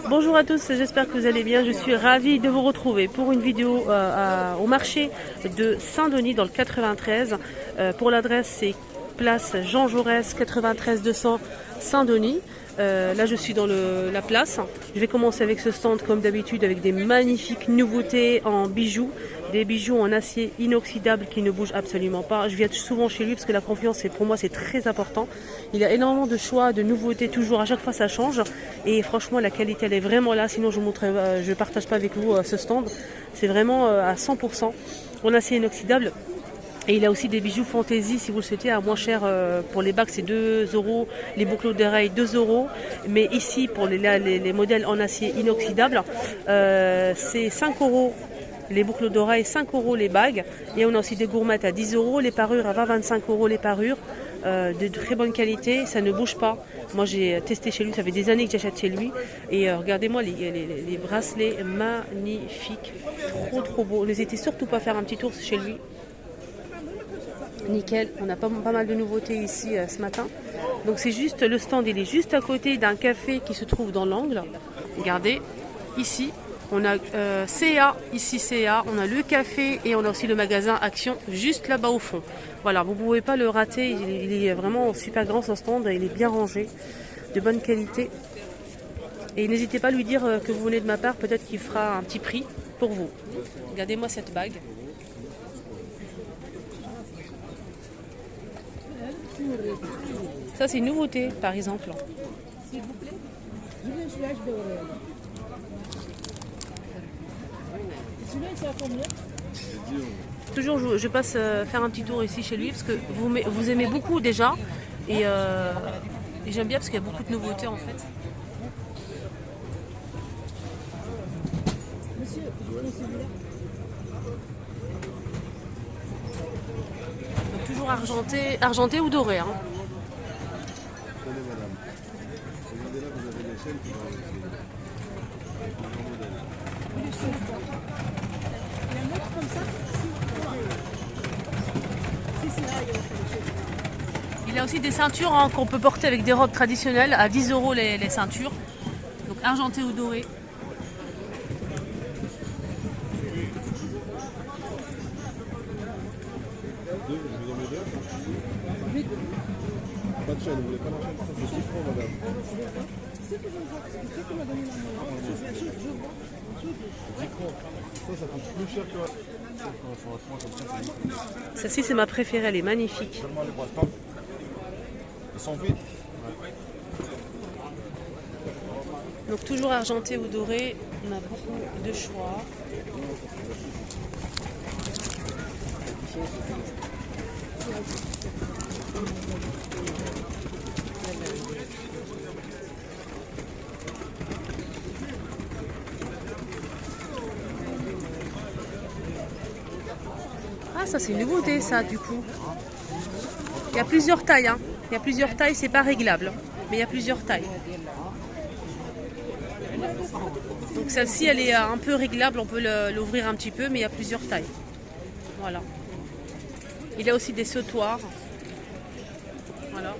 Bonjour à tous, j'espère que vous allez bien. Je suis ravie de vous retrouver pour une vidéo au marché de Saint-Denis dans le 93. Pour l'adresse, c'est place Jean Jaurès 93 200 Saint-Denis. Là, je suis dans la place. Je vais commencer avec ce stand comme d'habitude avec des magnifiques nouveautés en bijoux. Des bijoux en acier inoxydable qui ne bougent absolument pas. Je viens souvent chez lui parce que la confiance, pour moi, c'est très important. Il a énormément de choix, de nouveautés, toujours. À chaque fois, ça change. Et franchement, la qualité, elle est vraiment là. Sinon, je ne partage pas avec vous ce stand. C'est vraiment à 100% en acier inoxydable. Et il a aussi des bijoux fantaisie, si vous le souhaitez, à moins cher. Pour les bagues, c'est 2 €. Les boucles d'oreilles, 2 €. Mais ici, pour les modèles en acier inoxydable, c'est 5 €. Les boucles d'oreilles, 5 € les bagues. Et on a aussi des gourmettes à 10 €. Les parures à 20-25 € les parures. De très bonne qualité, ça ne bouge pas. Moi, j'ai testé chez lui, ça fait des années que j'achète chez lui. Et regardez-moi les bracelets magnifiques. Trop beaux. N'hésitez surtout pas à faire un petit tour chez lui. Nickel, on a pas mal de nouveautés ici ce matin. Donc c'est juste, le stand il est juste à côté d'un café qui se trouve dans l'angle. Regardez, ici on a CA, ici CA, on a le café et on a aussi le magasin Action juste là-bas au fond. Voilà, vous ne pouvez pas le rater, il est vraiment super grand ce stand, il est bien rangé, de bonne qualité. Et n'hésitez pas à lui dire que vous venez de ma part, peut-être qu'il fera un petit prix pour vous. Regardez-moi cette bague. Ça c'est une nouveauté par exemple. S'il vous plaît. Toujours je passe faire un petit tour ici chez lui parce que vous aimez beaucoup déjà et j'aime bien parce qu'il y a beaucoup de nouveautés en fait. Donc, toujours argenté ou doré. Hein. Il a aussi des ceintures qu'on peut porter avec des robes traditionnelles à 10 € les ceintures. Donc argenté ou doré. Pas de chaîne, vous voulez pas la chaîne? Ça fait 10 francs, madame. 10 francs. Ça coûte plus cher que... Celle-ci, c'est ma préférée, elle est magnifique. Seulement les boîtes, elles sont vides. Donc toujours argenté ou doré, on a beaucoup de choix. Ah, ça c'est une nouveauté ça du coup. Il y a plusieurs tailles, hein. Il y a plusieurs tailles, c'est pas réglable, mais il y a plusieurs tailles. Donc celle-ci elle est un peu réglable, on peut l'ouvrir un petit peu, mais il y a plusieurs tailles. Voilà. Il a aussi des sautoirs. Voilà.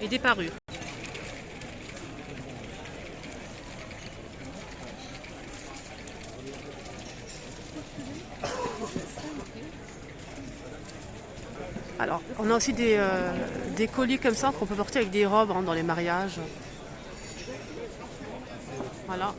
Et des parures. Alors, on a aussi des colliers comme ça qu'on peut porter avec des robes hein, dans les mariages. Voilà.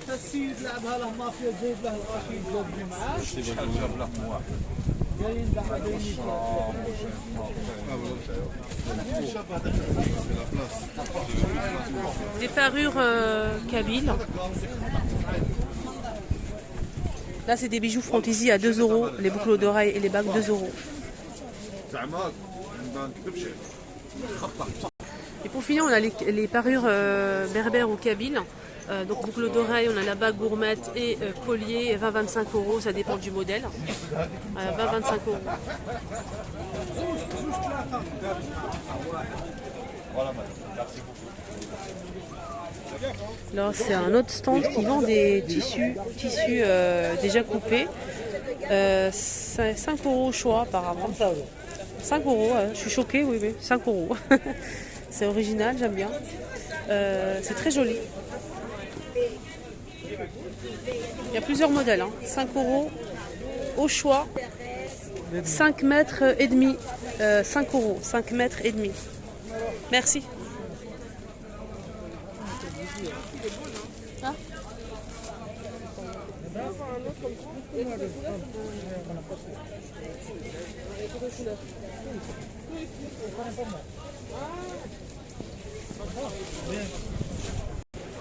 السيد لعبها له مافيا زيد له الرشيد جابني معاه جاب له مواه. جايين بعدين Des parures kabyles. Là, c'est des bijoux fantaisie à 2 €. Les boucles d'oreilles et les bagues, 2 €. Et pour finir, on a les parures berbères ou kabyles. Donc boucle d'oreille, on a la bague gourmette et collier, 20-25 €, ça dépend du modèle. 20-25 €. Voilà, madame. Merci beaucoup. Là, c'est un autre stand qui vend des tissus déjà coupés. 5 € au choix, apparemment. 5 €, je suis choquée, oui, 5 €. C'est original, j'aime bien. C'est très joli. Il y a plusieurs modèles, 5 € au choix. 5 mètres et demi. 5 €, 5 mètres et demi. Merci. Ah.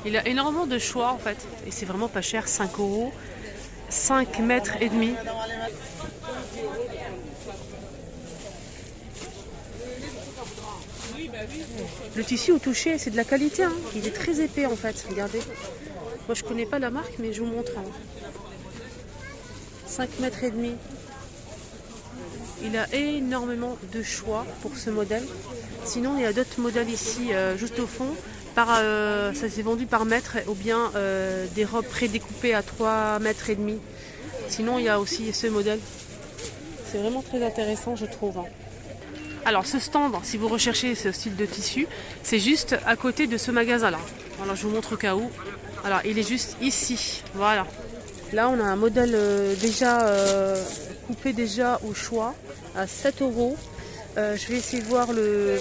Il a énormément de choix en fait et c'est vraiment pas cher, 5 €, 5 mètres et demi. Le tissu au toucher, c'est de la qualité, il est très épais en fait, regardez. Moi je connais pas la marque mais je vous montre. 5 mètres et demi. Il a énormément de choix pour ce modèle. Sinon il y a d'autres modèles ici juste au fond. Ça s'est vendu par mètre ou bien des robes prédécoupées à 3 mètres et demi. Sinon il y a aussi ce modèle. C'est vraiment très intéressant je trouve. Alors ce stand, si vous recherchez ce style de tissu, c'est juste à côté de ce magasin-là. Alors je vous montre au cas où. Alors il est juste ici. Voilà. Là on a un modèle déjà coupé déjà au choix à 7 €. Je vais essayer de voir le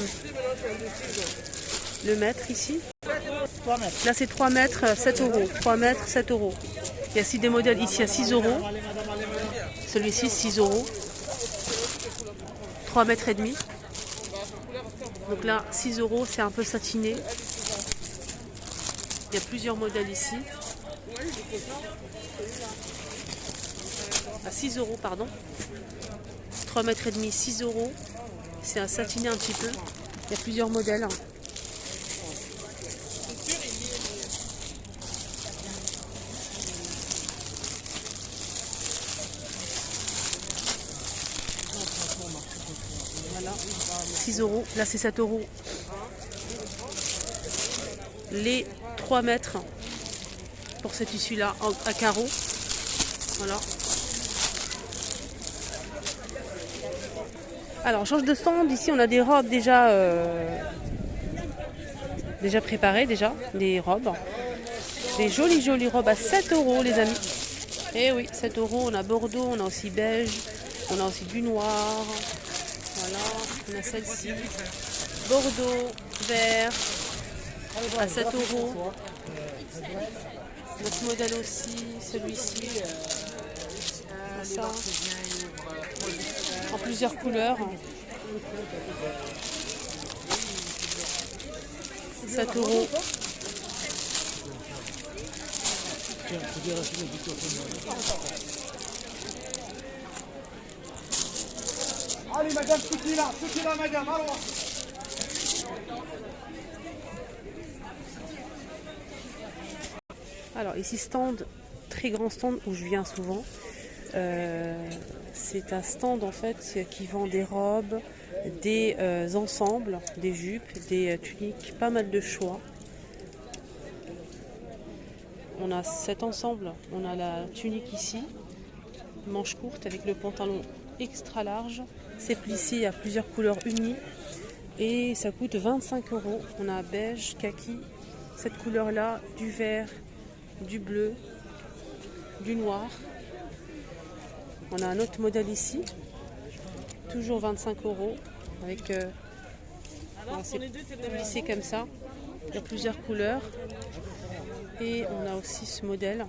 mètre ici. Là c'est 3 mètres, 7 €. 3 mètres, 7 €. Il y a aussi des modèles ici à 6 €. Celui-ci 6 €. 3 mètres et demi. Donc là 6 €, c'est un peu satiné. Il y a plusieurs modèles ici. À 6 €, pardon. 3 mètres et demi, 6 €. C'est à satiner un petit peu. Il y a plusieurs modèles. Voilà, 6 €. Là, c'est 7 €. Les 3 mètres pour ce tissu-là à carreaux. Voilà. Alors, on change de stand. Ici, on a des robes déjà préparées, des robes. Des jolies robes à 7 €, les amis. Eh oui, 7 €. On a Bordeaux, on a aussi beige, on a aussi du noir. Voilà, on a celle-ci. Bordeaux, vert, à 7 €. Notre modèle aussi, celui-ci. Ça. En plusieurs couleurs. 7 €. Allez madame, foutez là madame, allons. Alors ici stand, très grand stand où je viens souvent. C'est un stand en fait qui vend des robes, des ensembles, des jupes, des tuniques, pas mal de choix. On a cet ensemble, on a la tunique ici, manche courte avec le pantalon extra large. C'est plissé à plusieurs couleurs unies et ça coûte 25 €. On a beige, kaki, cette couleur là, du vert, du bleu, du noir. On a un autre modèle ici, toujours 25 € avec c'est plissé comme ça. Il y a plusieurs couleurs et on a aussi ce modèle.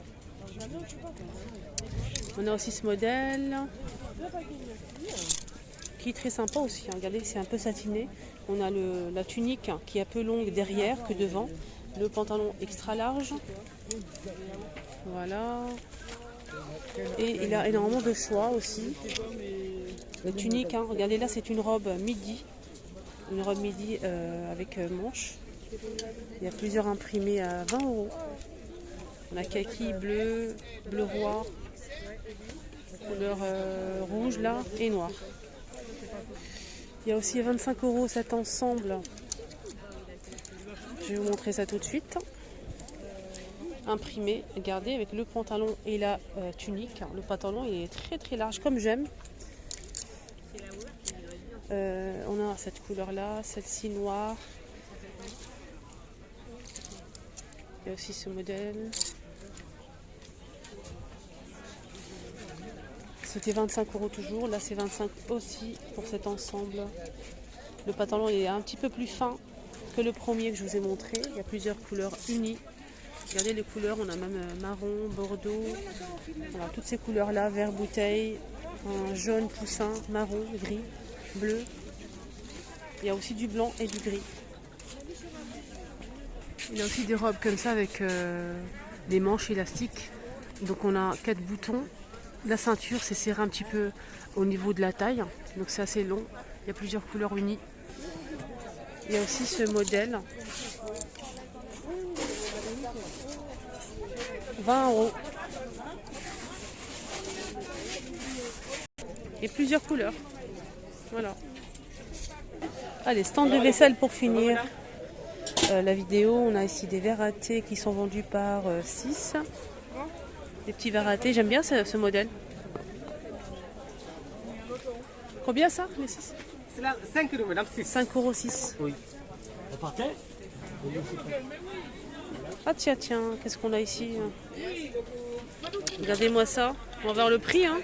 Qui est très sympa aussi. Regardez, c'est un peu satiné. On a la tunique qui est un peu longue derrière que devant. Le pantalon extra large. Voilà. Et il a énormément de choix aussi. La tunique, regardez là, c'est une robe midi. Une robe midi avec manche. Il y a plusieurs imprimés à 20 €. On a kaki, bleu, bleu roi, couleur rouge là et noir. Il y a aussi 25 € cet ensemble Je vais vous montrer ça tout de suite. Imprimé, regardez, avec le pantalon et la tunique. Le pantalon il est très très large comme j'aime. On a cette couleur là, celle-ci noire. Il y a aussi ce modèle. C'était 25 € toujours, là c'est 25 aussi pour cet ensemble. Le pantalon est un petit peu plus fin que le premier que je vous ai montré. Il y a plusieurs couleurs unies. Regardez les couleurs, on a même marron, bordeaux, voilà, toutes ces couleurs là, vert bouteille, un jaune poussin, marron, gris, bleu. Il y a aussi du blanc et du gris. Il y a aussi des robes comme ça avec des manches élastiques. Donc on a 4 boutons. La ceinture c'est serré un petit peu au niveau de la taille, donc c'est assez long. Il y a plusieurs couleurs unies. Il y a aussi ce modèle. 20 €. Et plusieurs couleurs. Voilà. Allez, stand de vaisselle pour finir la vidéo. On a ici des verres à thé qui sont vendus par 6. Des petits verres à thé. J'aime bien ce modèle. Combien ça, les 6? C'est là, 5 €, madame, 6. 5 € 6. Oui. Vous partez? Ah tiens, qu'est-ce qu'on a ici? Regardez-moi ça. On va voir le prix. Hein.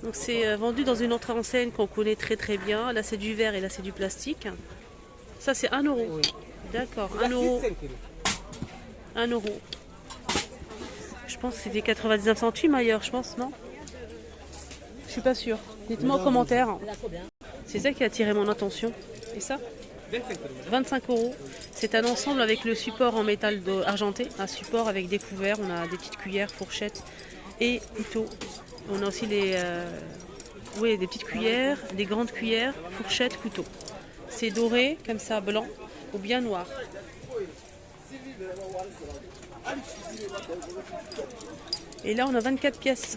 Donc c'est vendu dans une autre enseigne qu'on connaît très très bien. Là c'est du verre et là c'est du plastique. Ça c'est 1 €. Oui. D'accord, 1 €. 5 €. 1 €. Je pense que c'était 99 centimes ailleurs, je pense, non? Je suis pas sûre. Dites-moi en commentaire. C'est ça qui a attiré mon attention. Et ça? 25 €. C'est un ensemble avec le support en métal argenté. Un support avec des couverts. On a des petites cuillères, fourchettes et couteaux. On a aussi des petites cuillères, des grandes cuillères, fourchettes, couteaux. C'est doré, comme ça, blanc ou bien noir. Et là, on a 24 pièces.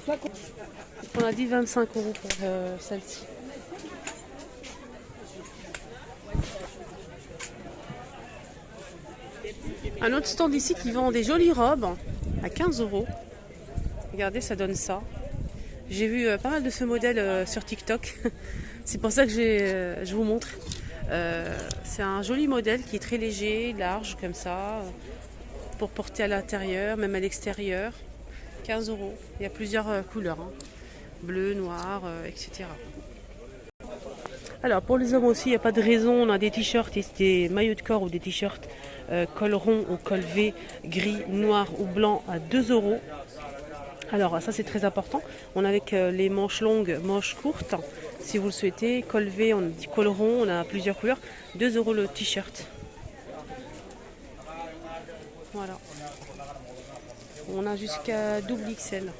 On a dit 25 € pour celle-ci. Un autre stand ici qui vend des jolies robes à 15 €. Regardez, ça donne ça. J'ai vu pas mal de ce modèle sur TikTok. C'est pour ça que je vous montre. C'est un joli modèle qui est très léger, large comme ça, pour porter à l'intérieur, même à l'extérieur. 15 €. Il y a plusieurs couleurs, hein. Bleu, noir, etc. Alors pour les hommes aussi, il n'y a pas de raison. On a des t-shirts, des maillots de corps ou des t-shirts col rond ou col V, gris, noir ou blanc à 2 €. Alors ça c'est très important. On a avec les manches longues, manches courtes, si vous le souhaitez. Col V, on dit col rond, on a plusieurs couleurs. 2 € le t-shirt. Voilà. On a jusqu'à double XL.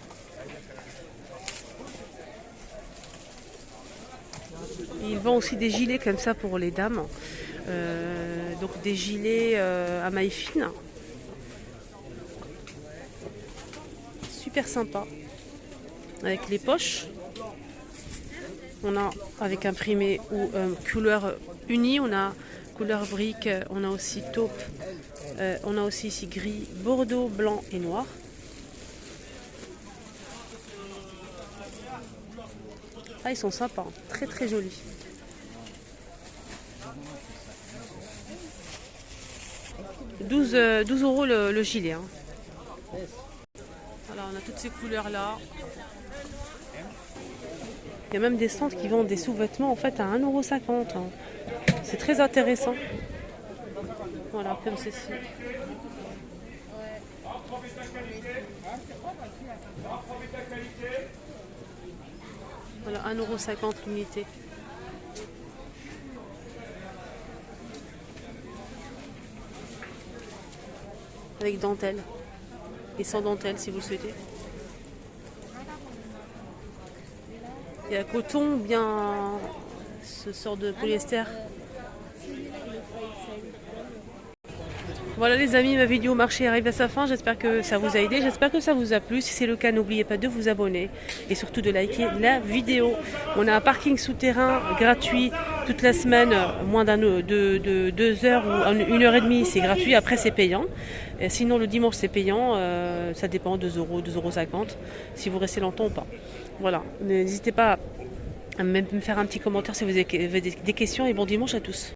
Et il vend aussi des gilets comme ça pour les dames. Donc des gilets à mailles fines. Super sympa. Avec les poches. On a avec imprimé ou couleur unie. On a couleur brique. On a aussi taupe. On a aussi ici gris, bordeaux, blanc et noir. Ah, ils sont sympas. Très très jolis. « 12 € le gilet. Hein. Alors on a toutes ces couleurs là. Il y a même des stands qui vendent des sous-vêtements en fait à 1,50 €. Hein. C'est très intéressant. Voilà, comme ceci. Voilà, 1,50 € l'unité. Avec dentelle. Et sans dentelle si vous le souhaitez. Il y a coton, bien ce sort de polyester. Voilà les amis, ma vidéo marché arrive à sa fin. J'espère que ça vous a aidé, j'espère que ça vous a plu. Si c'est le cas, n'oubliez pas de vous abonner et surtout de liker la vidéo. On a un parking souterrain gratuit toute la semaine, moins de 2 heures ou 1h30, c'est gratuit. Après c'est payant. Et sinon le dimanche c'est payant, ça dépend, 2 euros, 2,50 € si vous restez longtemps ou pas. Voilà, n'hésitez pas à me faire un petit commentaire si vous avez des questions et bon dimanche à tous.